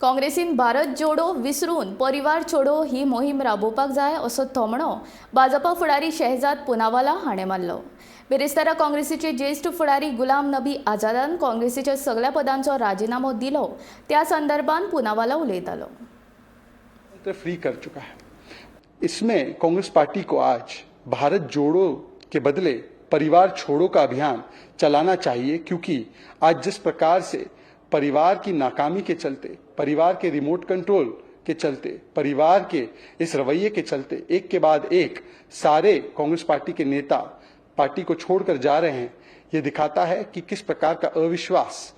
काँग्रेसीन भारत जोडो विसरून परिवार छोडो ही मोहीम राबोवपाक जाय असो थोमणो भाजपा फुडारी शहजाद पुनावाला हाणें मारलो। बिरेस्तारा काँग्रेसीचे ज्येष्ठ फुडारी गुलाम नबी आझादान काँग्रेसीच्या सगळ्या पदांचो राजीनामो दिलो त्या संदर्भात पुनावाला उलयतालो। फ्री कर चुका है। इसमें कांग्रेस पार्टी को आज भारत जोड़ो के बदले परिवार छोड़ो का अभियान चलाना चाहिए, क्योंकि आज जिस प्रकार से परिवार की नाकामी के चलते, परिवार के रिमोट कंट्रोल के चलते, परिवार के इस रवैये के चलते एक के बाद एक सारे कांग्रेस पार्टी के नेता पार्टी को छोड़कर जा रहे हैं, ये दिखाता है कि किस प्रकार का अविश्वास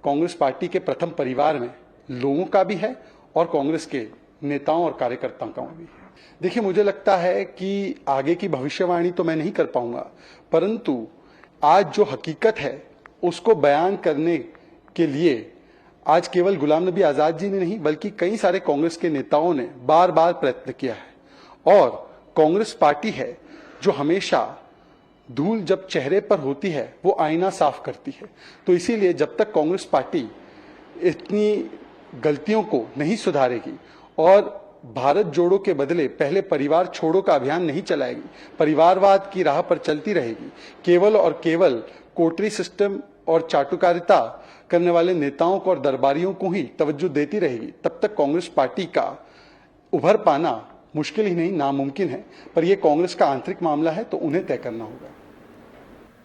कांग्रेस पार्टी के प्रथम परिवार में लोगों का भी है और कांग्रेस के नेताओं और कार्यकर्ताओं का भी है। देखिए, मुझे लगता है कि आगे की भविष्यवाणी तो मैं नहीं कर पाऊंगा, परंतु आज जो हकीकत है उसको बयान करने के लिए आज केवल गुलाम नबी आजाद जी ने नहीं बल्कि कई सारे कांग्रेस के नेताओं ने बार बार प्रयत्न किया है। और कांग्रेस पार्टी है जो हमेशा धूल जब चेहरे पर होती है वो आईना साफ करती है। तो इसीलिए जब तक कांग्रेस पार्टी इतनी गलतियों को नहीं सुधारेगी और भारत जोड़ो के बदले पहले परिवार छोड़ो का अभियान नहीं चलाएगी, परिवारवाद की राह पर चलती रहेगी, केवल और केवल कोटरी सिस्टम और चाटुकारिता करने वाले नेताओं को और दरबारियों को ही तवज्जो देती रहेगी, तब तक कांग्रेस पार्टी का उभर पाना मुश्किल ही नहीं नामुमकिन है। पर यह कांग्रेस का आंतरिक मामला है, तो उन्हें तय करना होगा।